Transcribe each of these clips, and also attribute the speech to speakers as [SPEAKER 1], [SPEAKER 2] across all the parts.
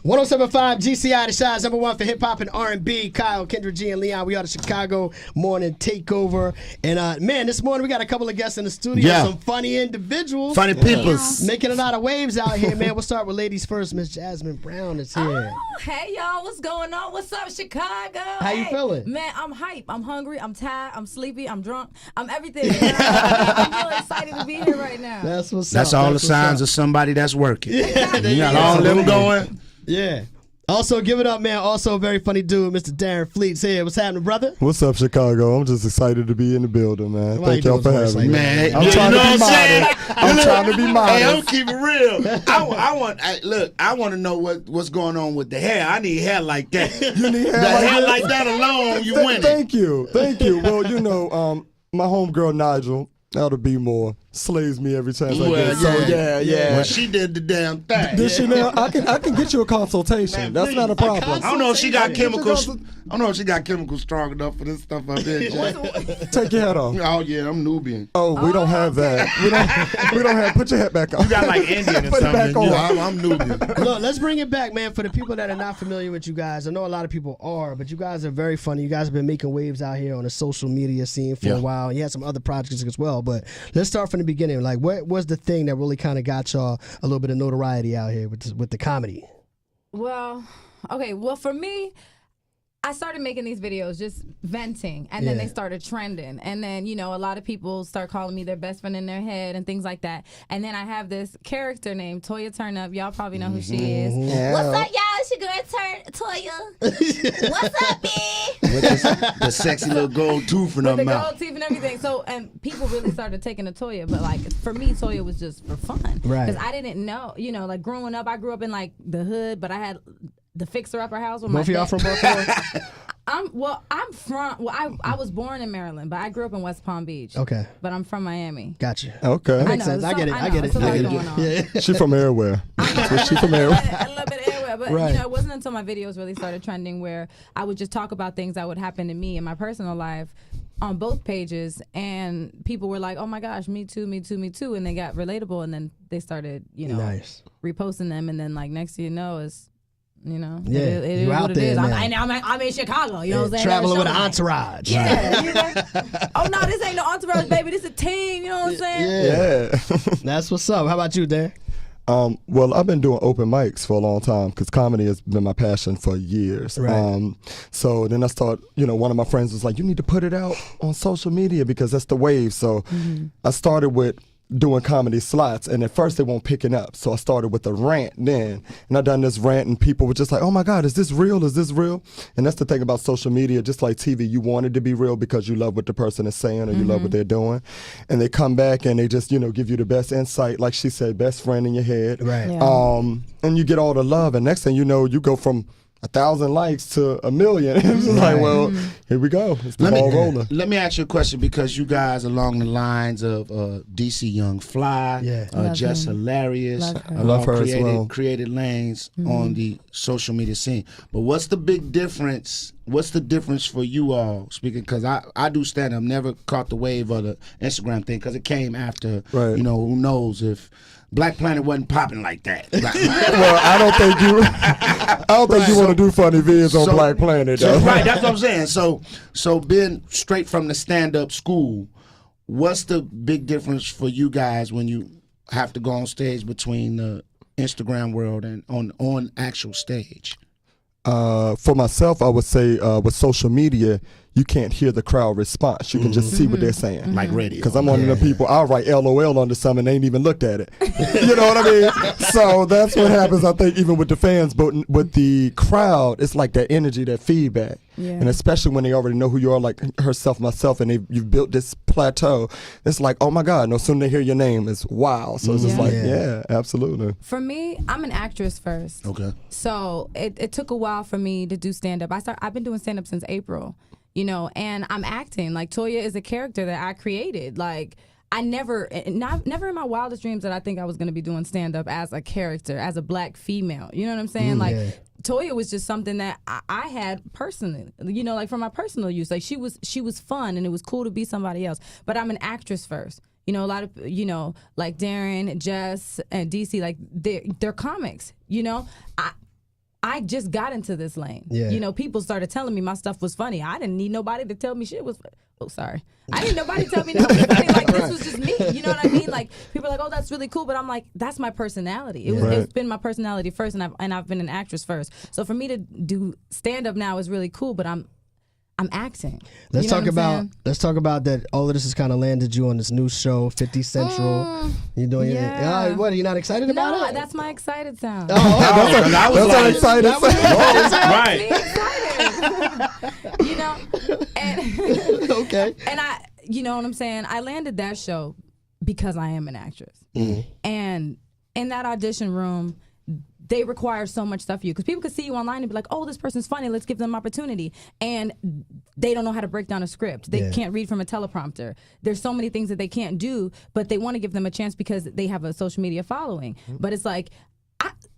[SPEAKER 1] 107.5 GCI, the Shaw's #1 for hip hop and R&B. Kyle, Kendra G, and Leon. We are the Chicago Morning Takeover. And man, this morning we got a couple of guests in the studio.
[SPEAKER 2] Yeah.
[SPEAKER 1] Some funny individuals.
[SPEAKER 2] Funny peoples.
[SPEAKER 1] Making a lot of waves out here, man. We'll start with ladies first. Miss Jasmin Brown is here.
[SPEAKER 3] Oh, hey, y'all. What's going on? What's up, Chicago?
[SPEAKER 1] How you feeling?
[SPEAKER 3] Man, I'm hype. I'm hungry. I'm tired. I'm sleepy. I'm drunk. I'm everything. I'm really excited to be here right now.
[SPEAKER 1] That's what's up.
[SPEAKER 2] That's all the signs of somebody that's working.
[SPEAKER 1] Yeah,
[SPEAKER 2] You got all them going.
[SPEAKER 1] Yeah. Also, give it up, man. Also, a very funny dude, Mr. Dareen Fleets here. What's happening, brother?
[SPEAKER 4] What's up, Chicago? I'm just excited to be in the building, man.
[SPEAKER 1] Why
[SPEAKER 4] Thank
[SPEAKER 1] you
[SPEAKER 4] y'all for
[SPEAKER 1] doing voice
[SPEAKER 4] having me.
[SPEAKER 1] like
[SPEAKER 2] Man,
[SPEAKER 4] I'm trying to be modest. I'm trying to be modest.
[SPEAKER 2] Hey, I'm keep it real. I want to know what's going on with the hair. I need hair like that.
[SPEAKER 4] You need hair
[SPEAKER 2] The
[SPEAKER 4] like
[SPEAKER 2] hair
[SPEAKER 4] that?
[SPEAKER 2] like that alone, you win it.
[SPEAKER 4] Thank you. Well, you know, my homegirl Nigel, that'll be more, slays me every chance I get. So yeah.
[SPEAKER 2] Well, she did the damn thing.
[SPEAKER 4] Did she now? I can get you a consultation.
[SPEAKER 2] Man,
[SPEAKER 4] That's
[SPEAKER 2] please.
[SPEAKER 4] not a problem.
[SPEAKER 2] I don't know if she got
[SPEAKER 4] Get your
[SPEAKER 2] chemicals. I don't know if she got chemicals strong enough for this stuff up there, Jack.
[SPEAKER 4] Take your hat off.
[SPEAKER 2] Oh yeah, I'm Nubian.
[SPEAKER 4] Oh, we don't have that. We don't have. Put your hat back on.
[SPEAKER 2] You got like Indian or
[SPEAKER 4] Put it
[SPEAKER 2] something.
[SPEAKER 4] back on.
[SPEAKER 2] Yeah, I'm Nubian.
[SPEAKER 1] Look, let's bring it back, man. For the people that are not familiar with you guys, I know a lot of people are, but you guys are very funny. You guys have been making waves out here on the social media scene for a while. You had some other projects as well, but let's start from the beginning. Like, what was the thing that really kind of got y'all a little bit of notoriety out here with the comedy?
[SPEAKER 3] Well, okay. Well, for me, I started making these videos just venting, and then they started trending. And then, you know, a lot of people start calling me their best friend in their head and things like that. And then I have this character named Toya Turnup. Y'all probably know who she is.
[SPEAKER 4] Yeah.
[SPEAKER 3] What's up, y'all? It's your girl, Toya. What's up, man?
[SPEAKER 2] With the sexy little gold tooth in her
[SPEAKER 3] With the
[SPEAKER 2] mouth.
[SPEAKER 3] gold teeth and everything. So, and people really started taking to Toya. But, like, for me, Toya was just for fun.
[SPEAKER 1] Right.
[SPEAKER 3] Because I didn't know, you know, like, growing up, I grew up in, like, the hood, but I had the fixer-upper house with
[SPEAKER 1] Both of y'all from Baltimore?
[SPEAKER 3] I was born in Maryland, but I grew up in West Palm Beach.
[SPEAKER 1] Okay.
[SPEAKER 3] But I'm from Miami.
[SPEAKER 1] Gotcha.
[SPEAKER 4] Okay.
[SPEAKER 3] I
[SPEAKER 1] Makes
[SPEAKER 3] know,
[SPEAKER 1] sense. I get it. I get it.
[SPEAKER 3] It's a lot
[SPEAKER 1] I get
[SPEAKER 3] going on.
[SPEAKER 1] it. Yeah.
[SPEAKER 4] She from everywhere. She from everywhere.
[SPEAKER 3] A little bit everywhere, but
[SPEAKER 1] Right.
[SPEAKER 3] you know, it wasn't until my videos really started trending where I would just talk about things that would happen to me in my personal life on both pages, and people were like, "Oh my gosh, me too, me too, me too," and they got relatable, and then they started, you know, reposting them, and then like next thing you know is. You know,
[SPEAKER 1] Yeah,
[SPEAKER 3] it is
[SPEAKER 1] you
[SPEAKER 3] what
[SPEAKER 1] out
[SPEAKER 3] it
[SPEAKER 1] there
[SPEAKER 3] is.
[SPEAKER 1] now.
[SPEAKER 3] I'm in Chicago. You know what I'm saying?
[SPEAKER 1] Traveling with an
[SPEAKER 3] Gotta show
[SPEAKER 1] entourage.
[SPEAKER 3] Yeah. You know? Oh no, this ain't no entourage, baby. This a team. You know what I'm saying?
[SPEAKER 4] Yeah.
[SPEAKER 1] That's what's up. How about you, Dan?
[SPEAKER 4] Well, I've been doing open mics for a long time because comedy has been my passion for years.
[SPEAKER 1] Right.
[SPEAKER 4] So then I started, you know, one of my friends was like, you need to put it out on social media because that's the wave. So I started with doing comedy slots, and at first they weren't picking up. So I started with a rant then, and I done this rant, and people were just like, oh my God, is this real? Is this real? And that's the thing about social media, just like TV, you want it to be real because you love what the person is saying or you love what they're doing. And they come back and they just, you know, give you the best insight, like she said, best friend in your head.
[SPEAKER 1] Right.
[SPEAKER 3] Yeah.
[SPEAKER 4] And you get all the love, and next thing you know, you go from 1,000 likes to 1 million. It's just like, well, here we go. It's the ball rolling.
[SPEAKER 2] Let me ask you a question, because you guys along the lines of DC Young Fly, Just Hilarious,
[SPEAKER 3] Love her.
[SPEAKER 4] I love her as well.
[SPEAKER 2] created lanes on the social media scene. But what's the big difference? What's the difference for you all? Speaking, because I do stand up, never caught the wave of the Instagram thing because it came after.
[SPEAKER 4] Right.
[SPEAKER 2] You know, who knows if Black Planet wasn't popping like that.
[SPEAKER 4] Well, I don't think you want to do funny vids on Black Planet, though.
[SPEAKER 2] Right, that's what I'm saying. So being straight from the stand-up school, what's the big difference for you guys when you have to go on stage between the Instagram world and on actual stage?
[SPEAKER 4] For myself, I would say with social media, you can't hear the crowd response. You can just see what they're saying.
[SPEAKER 2] Like radio.
[SPEAKER 4] Because I'm one of the people, I'll write LOL onto something and they ain't even looked at it. You know what I mean? So that's what happens, I think, even with the fans. But with the crowd, it's like that energy, that feedback.
[SPEAKER 3] Yeah.
[SPEAKER 4] And especially when they already know who you are, like herself, myself, and you've built this plateau. It's like, oh my God, no sooner they hear your name, it's wow. So it's just like, yeah, absolutely.
[SPEAKER 3] For me, I'm an actress first.
[SPEAKER 2] Okay.
[SPEAKER 3] So it took a while for me to do stand-up. I've been doing stand-up since April, you know, and I'm acting. Like, Toya is a character that I created. Like, I never in my wildest dreams that I think I was going to be doing stand-up as a character, as a Black female. You know what I'm saying? Toya was just something that I had personally, you know, like for my personal use. Like, she was fun, and it was cool to be somebody else. But I'm an actress first. You know, a lot of, you know, like Dareen, Jess, and DC, like they're comics. You know, I just got into this lane.
[SPEAKER 1] Yeah.
[SPEAKER 3] You know, people started telling me my stuff was funny. I didn't need nobody to tell me shit was. Oh, sorry. I didn't need nobody to tell me nothing was funny. Like this was just me. You know what I mean? Like people are like, oh, that's really cool, but I'm like, that's my personality. It's been my personality first, and I've been an actress first. So for me to do stand up now is really cool, but I'm acting.
[SPEAKER 1] Let's
[SPEAKER 3] You know
[SPEAKER 1] talk
[SPEAKER 3] what I'm
[SPEAKER 1] about
[SPEAKER 3] saying?
[SPEAKER 1] that. All of this has kind of landed you on this new show, 50 Central. You doing
[SPEAKER 3] yeah.
[SPEAKER 1] what? Are you not excited about
[SPEAKER 3] No,
[SPEAKER 1] it?
[SPEAKER 3] that's my excited sound.
[SPEAKER 4] That's excited.
[SPEAKER 5] Right.
[SPEAKER 3] Excited. You know, and
[SPEAKER 1] Okay.
[SPEAKER 3] and you know what I'm saying? I landed that show because I am an actress, and in that audition room, they require so much stuff of you because people could see you online and be like, oh, this person's funny, let's give them opportunity. And they don't know how to break down a script. They can't read from a teleprompter. There's so many things that they can't do, but they want to give them a chance because they have a social media following. But it's like,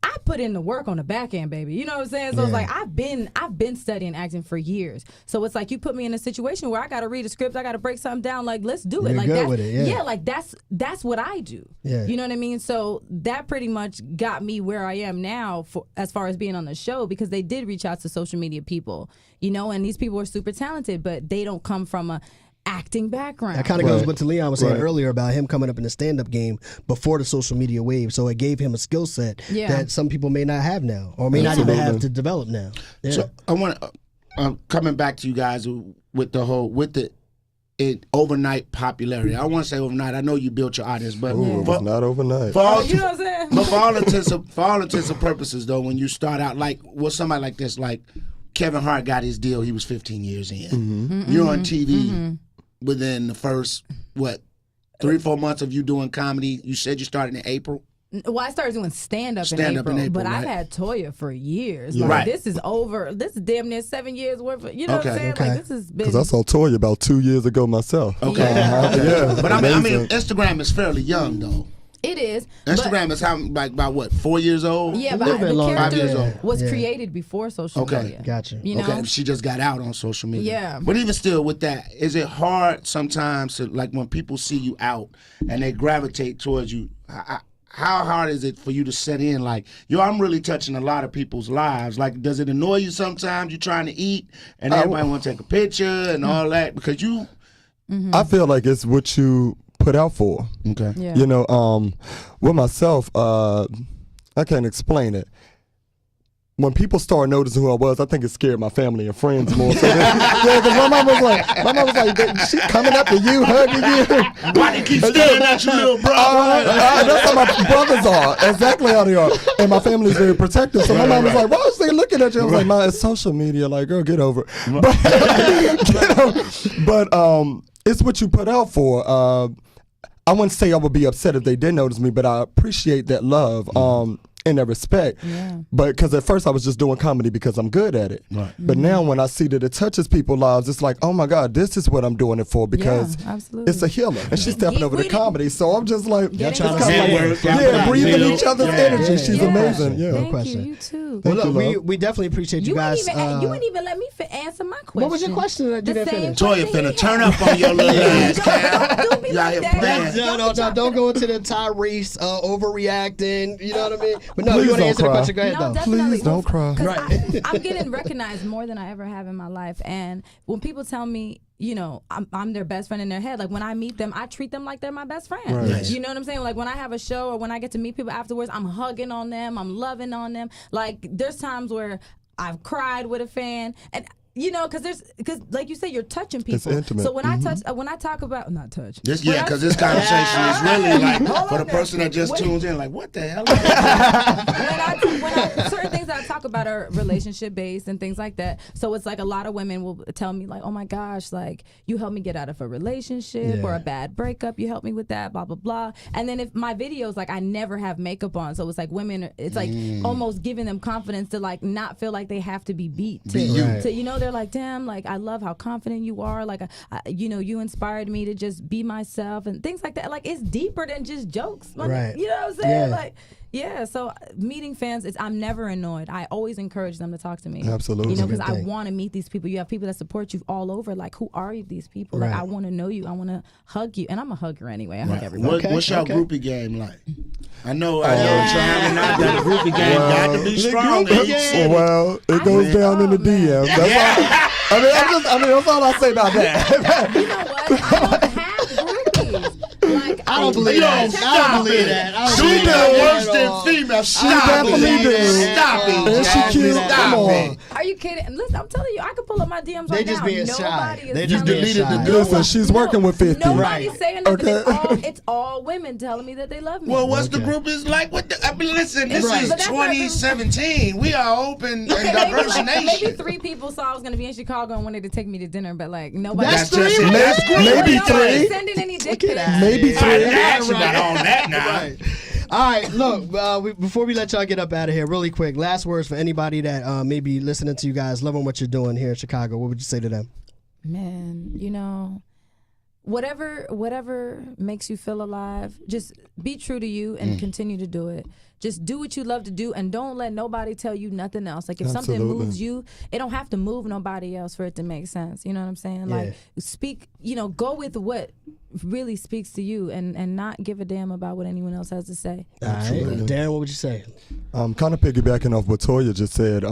[SPEAKER 3] I put in the work on the back end, baby. You know what I'm saying? So it's like I've been studying acting for years. So it's like you put me in a situation where I got to read a script, I got to break something down. Like let's do it.
[SPEAKER 1] You're
[SPEAKER 3] like
[SPEAKER 1] good
[SPEAKER 3] that's,
[SPEAKER 1] with it, yeah.
[SPEAKER 3] like that's what I do.
[SPEAKER 1] Yeah.
[SPEAKER 3] You know what I mean? So that pretty much got me where I am now for as far as being on the show because they did reach out to social media people, you know, and these people are super talented, but they don't come from a acting background.
[SPEAKER 1] That kind of goes with what Leon was saying earlier about him coming up in the stand-up game before the social media wave. So it gave him a skill set that some people may not have now, or may not even have to develop now. Yeah.
[SPEAKER 2] So I want to coming back to you guys with the overnight popularity. I want to say overnight. I know you built your audience, but
[SPEAKER 4] It was not overnight.
[SPEAKER 2] for all,
[SPEAKER 3] you know what I'm saying?
[SPEAKER 2] but for all intents and purposes, though, when you start out like with somebody like this, like Kevin Hart got his deal. He was 15 years in. You're on TV. Within the first 3-4 months of you doing comedy, you said you started in April.
[SPEAKER 3] Well, I started doing stand-up in
[SPEAKER 2] Stand-up
[SPEAKER 3] April,
[SPEAKER 2] in April,
[SPEAKER 3] but I've
[SPEAKER 2] right.
[SPEAKER 3] had Toya for years.
[SPEAKER 2] Yeah.
[SPEAKER 3] Like,
[SPEAKER 2] Right.
[SPEAKER 3] this is over. This is damn near 7 years worth of, you know what I'm
[SPEAKER 2] Okay.
[SPEAKER 3] saying?
[SPEAKER 1] Okay.
[SPEAKER 3] Like, this has been...
[SPEAKER 4] Because I saw Toya about 2 years ago myself.
[SPEAKER 2] Okay.
[SPEAKER 4] Yeah.
[SPEAKER 2] But I mean,
[SPEAKER 4] amazing.
[SPEAKER 2] Instagram is fairly young though.
[SPEAKER 3] It is. but-
[SPEAKER 2] Instagram is how like about what 4 years old?
[SPEAKER 3] Yeah,
[SPEAKER 1] A
[SPEAKER 3] but
[SPEAKER 1] little bit
[SPEAKER 3] the
[SPEAKER 1] longer.
[SPEAKER 2] 5 years
[SPEAKER 3] character
[SPEAKER 2] old.
[SPEAKER 3] was
[SPEAKER 1] Yeah.
[SPEAKER 3] created before social
[SPEAKER 2] Okay.
[SPEAKER 3] media.
[SPEAKER 1] Gotcha.
[SPEAKER 3] You know?
[SPEAKER 2] Okay, she just got out on social media.
[SPEAKER 3] Yeah.
[SPEAKER 2] But even still, with that, is it hard sometimes to like when people see you out and they gravitate towards you? How hard is it for you to set in? Like, yo, I'm really touching a lot of people's lives. Like, does it annoy you sometimes? You're trying to eat and everybody want to take a picture and all that because you.
[SPEAKER 4] I feel like it's what you put out for.
[SPEAKER 2] Okay.
[SPEAKER 3] Yeah.
[SPEAKER 4] You know, with myself, I can't explain it. When people started noticing who I was, I think it scared my family and friends more. So because my mom was like, she coming up to you, hugging you.
[SPEAKER 2] Why they keep staring at you, little bro?
[SPEAKER 4] That's how my brothers are. Exactly how they are. And my family's very protective. So my mom was like, why is they looking at you? I was like, Ma, it's social media. Like, girl, get over it. But it's what you put out for. I wouldn't say I would be upset if they did notice me, but I appreciate that love. And that respect.
[SPEAKER 3] Yeah.
[SPEAKER 4] But because at first I was just doing comedy because I'm good at it.
[SPEAKER 2] Right.
[SPEAKER 4] But now when I see that it touches people's lives, it's like, oh my God, this is what I'm doing it for because
[SPEAKER 3] absolutely.
[SPEAKER 4] it's a healer. And she's stepping over the comedy. So I'm just like,
[SPEAKER 3] Y'all
[SPEAKER 4] it's
[SPEAKER 3] trying to
[SPEAKER 4] kinda
[SPEAKER 2] say
[SPEAKER 4] like-
[SPEAKER 2] work,
[SPEAKER 4] yeah, breathing
[SPEAKER 2] build.
[SPEAKER 4] each other's
[SPEAKER 2] Yeah.
[SPEAKER 4] energy.
[SPEAKER 1] Yeah.
[SPEAKER 4] She's
[SPEAKER 3] Yeah.
[SPEAKER 4] amazing. Yeah.
[SPEAKER 1] No
[SPEAKER 3] Thank
[SPEAKER 1] question.
[SPEAKER 3] you too.
[SPEAKER 1] Well,
[SPEAKER 4] Thank
[SPEAKER 1] look,
[SPEAKER 4] you, love.
[SPEAKER 1] we definitely appreciate you
[SPEAKER 3] You
[SPEAKER 1] guys.
[SPEAKER 3] didn't even let me answer my question.
[SPEAKER 1] What was your question that you
[SPEAKER 3] The
[SPEAKER 1] didn't
[SPEAKER 3] same
[SPEAKER 1] finish?
[SPEAKER 2] Toya
[SPEAKER 3] question
[SPEAKER 2] finna
[SPEAKER 3] he
[SPEAKER 2] turn
[SPEAKER 3] had.
[SPEAKER 2] up on your little ass, Cal.
[SPEAKER 3] Don't do me
[SPEAKER 2] You out
[SPEAKER 3] like
[SPEAKER 2] here
[SPEAKER 3] that.
[SPEAKER 2] playing.
[SPEAKER 1] No, don't go into the Tyrese overreacting. You know what I mean? But no,
[SPEAKER 4] Please
[SPEAKER 1] you want to
[SPEAKER 4] don't
[SPEAKER 1] answer the
[SPEAKER 4] cry.
[SPEAKER 1] question? Go ahead,
[SPEAKER 3] No,
[SPEAKER 1] though.
[SPEAKER 3] definitely.
[SPEAKER 4] Please don't cry.
[SPEAKER 3] 'Cause
[SPEAKER 1] Right.
[SPEAKER 3] I'm getting recognized more than I ever have in my life. And when people tell me, you know, I'm their best friend in their head, like when I meet them, I treat them like they're my best friend.
[SPEAKER 4] Right.
[SPEAKER 2] Yes.
[SPEAKER 3] You know what I'm saying? Like when I have a show or when I get to meet people afterwards, I'm hugging on them, I'm loving on them. Like there's times where I've cried with a fan and you know, because like you say, you're touching people.
[SPEAKER 4] It's intimate.
[SPEAKER 3] So when I talk about not touch.
[SPEAKER 2] Because this conversation is really like
[SPEAKER 3] Hold
[SPEAKER 2] for
[SPEAKER 3] on
[SPEAKER 2] the
[SPEAKER 3] now.
[SPEAKER 2] person that just
[SPEAKER 3] Wait.
[SPEAKER 2] tunes in, like, what the hell?
[SPEAKER 3] Certain things that I talk about are relationship based and things like that. So it's like a lot of women will tell me like, oh my gosh, like you helped me get out of a relationship or a bad breakup. You helped me with that, blah, blah, blah. And then if my videos, like I never have makeup on. So it's like women, it's like almost giving them confidence to like not feel like they have to be beat. To, you know, they're like, damn, like I love how confident you are. Like, you know, you inspired me to just be myself and things like that. Like it's deeper than just jokes. Like,
[SPEAKER 1] Right.
[SPEAKER 3] You know what I'm saying?
[SPEAKER 1] Yeah.
[SPEAKER 3] Like, Yeah, so meeting fans, I'm never annoyed. I always encourage them to talk to me.
[SPEAKER 4] Absolutely.
[SPEAKER 3] You know, because
[SPEAKER 1] Good
[SPEAKER 3] I
[SPEAKER 1] thing.
[SPEAKER 3] want to meet these people. You have people that support you all over. Like, who are these people? Like,
[SPEAKER 1] Right.
[SPEAKER 3] I want to know you. I want to hug you. And I'm a hugger anyway. I hug everybody.
[SPEAKER 2] What's your
[SPEAKER 1] okay.
[SPEAKER 2] groupie game like? I know Charlie out there, the groupie game got to be strong.
[SPEAKER 1] groupie game.
[SPEAKER 4] Well, it goes down in the DM. That's all. That's all I say about that.
[SPEAKER 3] You know what? I don't have groupies. Like,
[SPEAKER 1] I don't believe that. I don't believe that. I don't
[SPEAKER 2] She
[SPEAKER 1] believe
[SPEAKER 2] done
[SPEAKER 1] that
[SPEAKER 2] worse
[SPEAKER 1] at
[SPEAKER 2] than
[SPEAKER 1] all.
[SPEAKER 2] female.
[SPEAKER 4] She definitely do.
[SPEAKER 2] Stop it.
[SPEAKER 4] And she
[SPEAKER 2] Jasmine.
[SPEAKER 4] cute.
[SPEAKER 2] Stop
[SPEAKER 4] Come on.
[SPEAKER 2] it.
[SPEAKER 3] Are you kidding? Listen, I'm telling you, I could pull up my DMs
[SPEAKER 1] They
[SPEAKER 3] right
[SPEAKER 1] just
[SPEAKER 3] now.
[SPEAKER 1] being shy.
[SPEAKER 3] Nobody is
[SPEAKER 1] They just
[SPEAKER 3] telling
[SPEAKER 1] being
[SPEAKER 3] me-
[SPEAKER 1] shy.
[SPEAKER 4] Listen, she's working with 50.
[SPEAKER 3] Nobody's
[SPEAKER 1] Right.
[SPEAKER 3] saying nothing.
[SPEAKER 4] Okay.
[SPEAKER 3] It's all women telling me that they love me.
[SPEAKER 2] Well, what's the
[SPEAKER 1] Okay.
[SPEAKER 2] group is like? I mean, listen, this
[SPEAKER 1] Right.
[SPEAKER 2] is
[SPEAKER 3] But that's not the-
[SPEAKER 2] 2017. We are open and diverse
[SPEAKER 3] maybe
[SPEAKER 2] nation.
[SPEAKER 3] 3 people saw I was gonna be in Chicago and wanted to take me to dinner, but like nobody.
[SPEAKER 1] That's
[SPEAKER 2] just
[SPEAKER 1] three?
[SPEAKER 2] it. That's
[SPEAKER 4] Maybe
[SPEAKER 3] Nobody
[SPEAKER 4] three.
[SPEAKER 3] sending any dick
[SPEAKER 1] Look at
[SPEAKER 3] pics.
[SPEAKER 1] that.
[SPEAKER 4] Maybe
[SPEAKER 2] All right,
[SPEAKER 4] three.
[SPEAKER 2] action not on that now.
[SPEAKER 1] Right. All right, look, before we let y'all get up out of here, really quick, last words for anybody that may be listening to you guys, loving what you're doing here in Chicago. What would you say to them?
[SPEAKER 3] Man, you know, whatever makes you feel alive, just be true to you and continue to do it. Just do what you love to do and don't let nobody tell you nothing else. Like if something
[SPEAKER 4] Absolutely.
[SPEAKER 3] moves you, it don't have to move nobody else for it to make sense. You know what I'm saying?
[SPEAKER 1] Yeah.
[SPEAKER 3] Like speak, go with what really speaks to you and not give a damn about what anyone else has to say.
[SPEAKER 1] All right, Darren, what would you say?
[SPEAKER 4] Kind of piggybacking off what Toya just said.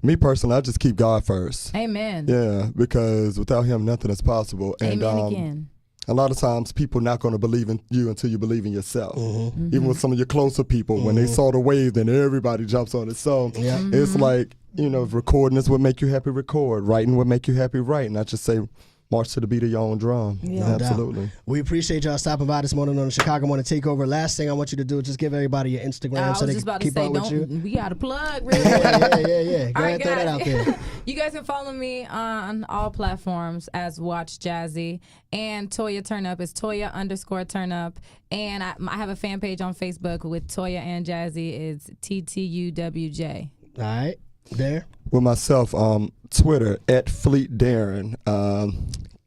[SPEAKER 4] Me personally, I just keep God first.
[SPEAKER 3] Amen.
[SPEAKER 4] Yeah, because without Him, nothing is possible. And
[SPEAKER 3] Amen again.
[SPEAKER 4] a lot of times, people not going to believe in you until you believe in yourself.
[SPEAKER 1] Mm-hmm.
[SPEAKER 4] Even with some of your closer people, when they saw the wave, then everybody jumps on it. So
[SPEAKER 1] Yeah.
[SPEAKER 4] it's like, if recording is what make you happy, record. Writing what make you happy, write. And I just say, march to the beat of your own drum.
[SPEAKER 3] Yeah.
[SPEAKER 1] No doubt.
[SPEAKER 4] Absolutely.
[SPEAKER 1] We appreciate y'all stopping by this morning on the Chicago Morning Takeover. Last thing I want you to do is just give everybody your Instagram
[SPEAKER 3] I
[SPEAKER 1] so
[SPEAKER 3] was
[SPEAKER 1] they
[SPEAKER 3] just
[SPEAKER 1] can
[SPEAKER 3] about to
[SPEAKER 1] keep
[SPEAKER 3] say,
[SPEAKER 1] up with you.
[SPEAKER 3] we got a plug, really.
[SPEAKER 1] Yeah. Go
[SPEAKER 3] All
[SPEAKER 1] ahead,
[SPEAKER 3] right,
[SPEAKER 1] throw that out
[SPEAKER 3] guys.
[SPEAKER 1] there.
[SPEAKER 3] You guys can follow me on all platforms as Watch Jazzy, and Toya Turn Up is Toya_Turn Up, and I have a fan page on Facebook with Toya and Jazzy. It's TTUWJ.
[SPEAKER 1] All right, there.
[SPEAKER 4] With myself, Twitter @Fleet Darren,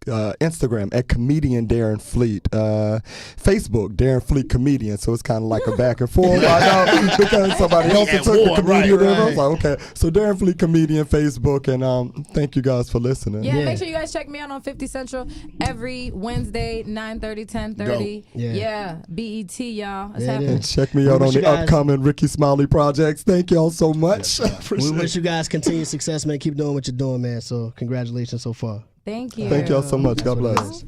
[SPEAKER 4] Instagram @Comedian Darren Fleet, Facebook Darren Fleet Comedian. So it's kind of like a back and forth. I know because somebody else
[SPEAKER 2] At
[SPEAKER 4] took
[SPEAKER 2] war,
[SPEAKER 4] the comedian.
[SPEAKER 2] right.
[SPEAKER 4] I was like, okay, so Darren Fleet Comedian Facebook, and thank you guys for listening.
[SPEAKER 3] Yeah,
[SPEAKER 1] Yeah.
[SPEAKER 3] make sure you guys check me out on 50 Central every Wednesday, 9:30, 10:30.
[SPEAKER 1] Yeah.
[SPEAKER 3] Yeah, BET, y'all. It's
[SPEAKER 1] Yeah, it
[SPEAKER 3] happening.
[SPEAKER 4] And check me out
[SPEAKER 1] wish
[SPEAKER 4] on
[SPEAKER 1] you
[SPEAKER 4] the
[SPEAKER 1] guys-
[SPEAKER 4] upcoming Ricky Smiley projects. Thank y'all so much.
[SPEAKER 1] We
[SPEAKER 4] Appreciate
[SPEAKER 1] wish you guys continued success, man. Keep doing what you're doing, man. So congratulations so far.
[SPEAKER 3] Thank you.
[SPEAKER 4] Thank y'all so much. God
[SPEAKER 1] That's what it
[SPEAKER 4] bless.
[SPEAKER 1] is.